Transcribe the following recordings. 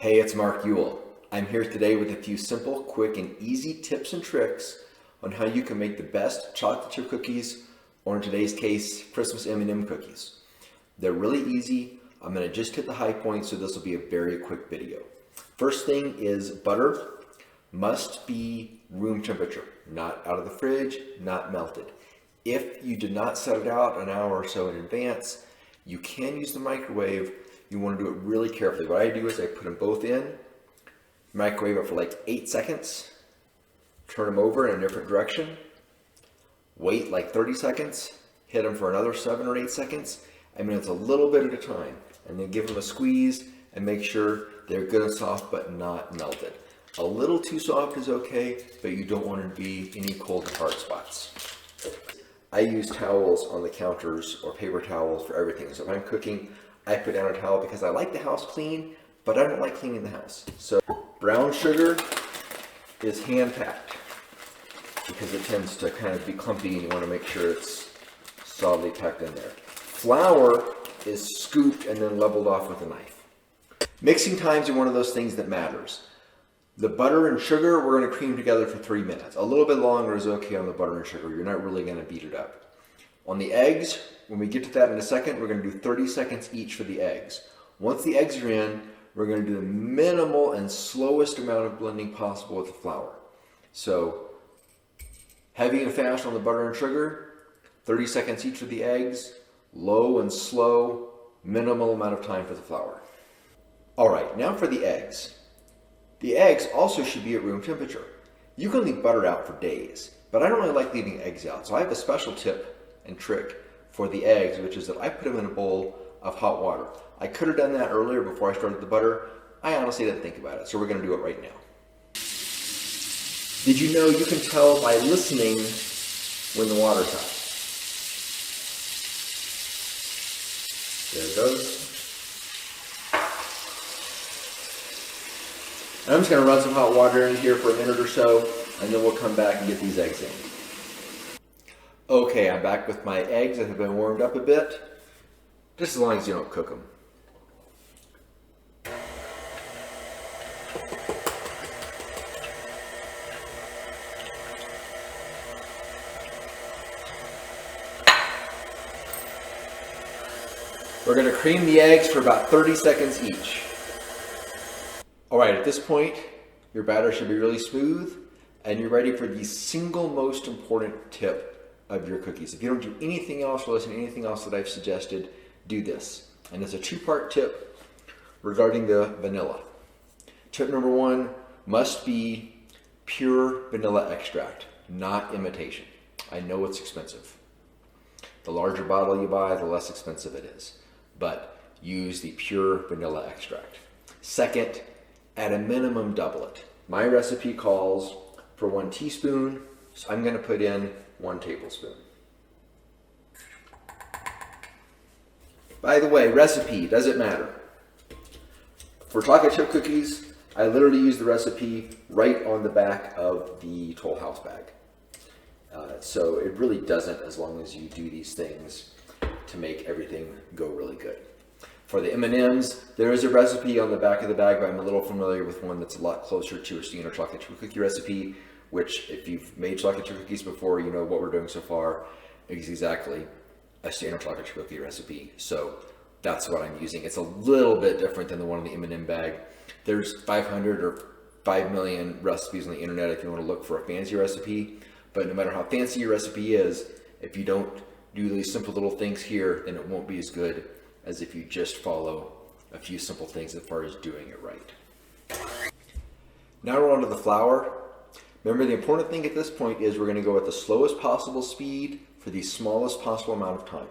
Hey, it's Mark Ewell. I'm here today with a few simple, quick, and easy tips and tricks on how you can make the best chocolate chip cookies, or in today's case, Christmas M&M cookies. They're really easy. I'm going to just hit the high points, so this will be a very quick video. First thing is butter must be room temperature, not out of the fridge, not melted. If you did not set it out an hour or so in advance, you can use the microwave. You want to do it really carefully. What I do is I put them both in, microwave it for like 8 seconds, turn them over in a different direction, wait like 30 seconds, hit them for another 7 or 8 seconds. I mean, it's a little bit at a time, and then give them a squeeze and make sure they're good and soft but not melted. A little too soft is okay, but you don't want to be any cold and hard spots. I use towels on the counters or paper towels for everything. So if I'm cooking, I put down a towel because I like the house clean, but I don't like cleaning the house. So brown sugar is hand packed because it tends to kind of be clumpy and you want to make sure it's solidly packed in there. Flour is scooped and then leveled off with a knife. Mixing times are one of those things that matters. The butter and sugar, we're going to cream together for 3 minutes. A little bit longer is okay on the butter and sugar. You're not really going to beat it up. On the eggs, when we get to that in a second, we're going to do 30 seconds each for the eggs. Once the eggs are in, we're going to do the minimal and slowest amount of blending possible with the flour. So heavy and fast on the butter and sugar, 30 seconds each for the eggs, low and slow, minimal amount of time for the flour. All right, now for the eggs. The eggs also should be at room temperature. You can leave butter out for days, but I don't really like leaving eggs out. So I have a special tip and trick for the eggs, which is that I put them in a bowl of hot water. I could have done that earlier before I started the butter. I honestly didn't think about it, so we're going to do it right now. Did you know you can tell by listening when the water's hot? There it goes. I'm just going to run some hot water in here for a minute or so, and then we'll come back and get these eggs in. Okay, I'm back with my eggs that have been warmed up a bit, just as long as you don't cook them. We're going to cream the eggs for about 30 seconds each. All right, at this point, your batter should be really smooth, and you're ready for the single most important tip of your cookies. If you don't do anything else or listen to anything else that I've suggested, do this. And it's a two-part tip regarding the vanilla. Tip number 1 must be pure vanilla extract, not imitation. I know it's expensive. The larger bottle you buy, the less expensive it is. But use the pure vanilla extract. Second, at a minimum, double it. My recipe calls for 1 teaspoon, so I'm going to put in 1 tablespoon. By the way, recipe, does it matter? For chocolate chip cookies, I literally use the recipe right on the back of the Toll House bag. So it really doesn't, as long as you do these things to make everything go really good. For the M&Ms, there is a recipe on the back of the bag, but I'm a little familiar with one that's a lot closer to a standard chocolate chip cookie recipe, which if you've made chocolate chip cookies before, you know what we're doing so far is exactly a standard chocolate chip cookie recipe. So that's what I'm using. It's a little bit different than the one in the M&M bag. There's 500 or 5 million recipes on the internet if you want to look for a fancy recipe, but no matter how fancy your recipe is, if you don't do these simple little things here, then it won't be as good as if you just follow a few simple things as far as doing it right. Now we're on to the flour. Remember, the important thing at this point is we're going to go at the slowest possible speed for the smallest possible amount of time.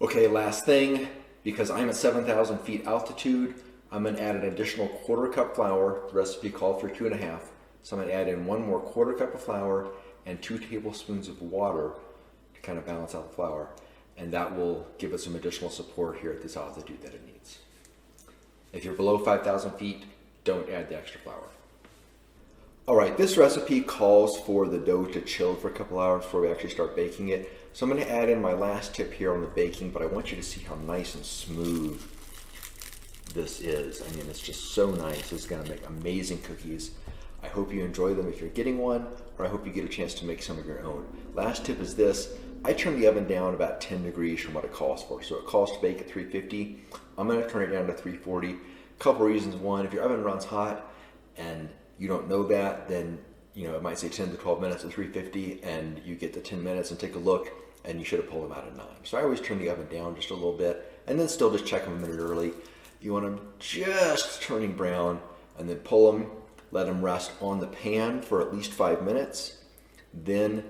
Okay, last thing, because I'm at 7,000 feet altitude, I'm going to add an additional 1/4 cup flour. The recipe called for 2.5. So I'm going to add in 1 more 1/4 cup of flour and 2 tablespoons of water to kind of balance out the flour. And that will give it some additional support here at this altitude that it needs. If you're below 5,000 feet, don't add the extra flour. All right, this recipe calls for the dough to chill for a couple hours before we actually start baking it. So I'm going to add in my last tip here on the baking, but I want you to see how nice and smooth this is. I mean, it's just so nice. It's going to make amazing cookies. I hope you enjoy them if you're getting one, or I hope you get a chance to make some of your own. Last tip is this. I turn the oven down about 10 degrees from what it calls for. So it calls to bake at 350. I'm going to turn it down to 340. A couple reasons. One, if your oven runs hot and you don't know that, then it might say 10 to 12 minutes at 350, and you get the 10 minutes and take a look, and you should have pulled them out at 9. So I always turn the oven down just a little bit, and then still just check them a minute early. You want them just turning brown, and then pull them, let them rest on the pan for at least 5 minutes, then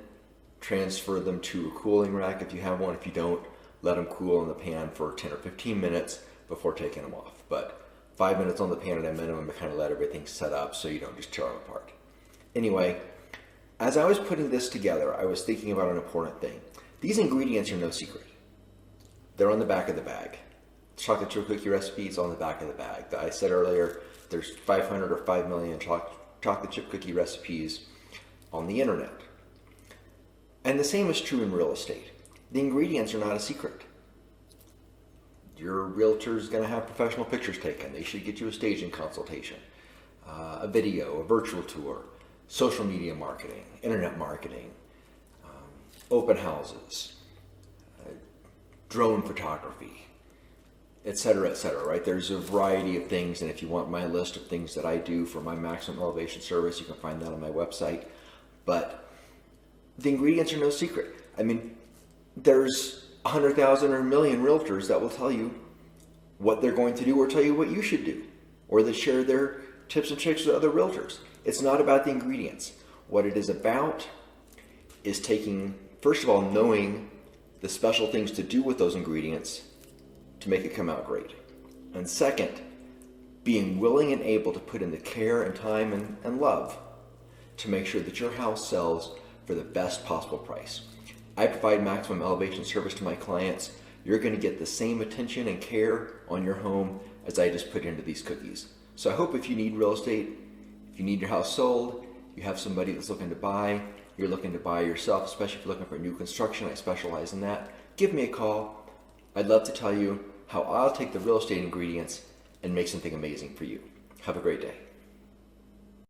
transfer them to a cooling rack if you have one. If you don't, let them cool in the pan for 10 or 15 minutes before taking them off. But 5 minutes on the pan at a minimum to kind of let everything set up so you don't just tear them apart. Anyway, as I was putting this together, I was thinking about an important thing. These ingredients are no secret. They're on the back of the bag. Chocolate chip cookie recipe is on the back of the bag. I said earlier, there's 500 or 5 million chocolate chip cookie recipes on the internet. And the same is true in real estate. The ingredients are not a secret. Your realtor is going to have professional pictures taken. They should get you a staging consultation, a video, a virtual tour, social media marketing, internet marketing, open houses, drone photography, etc., right? There's a variety of things, and if you want my list of things that I do for my Maximum Elevation service, you can find that on my website. But the ingredients are no secret. I mean, there's 100,000 or a million realtors that will tell you what they're going to do or tell you what you should do, or they share their tips and tricks with other realtors. It's not about the ingredients. What it is about is taking, first of all, knowing the special things to do with those ingredients to make it come out great. And second, being willing and able to put in the care and time and love to make sure that your house sells for the best possible price. I provide Maximum Elevation service to my clients. You're going to get the same attention and care on your home as I just put into these cookies. So I hope if you need real estate, if you need your house sold, you have somebody that's looking to buy, you're looking to buy yourself, especially if you're looking for new construction, I specialize in that, give me a call. I'd love to tell you how I'll take the real estate ingredients and make something amazing for you. Have a great day.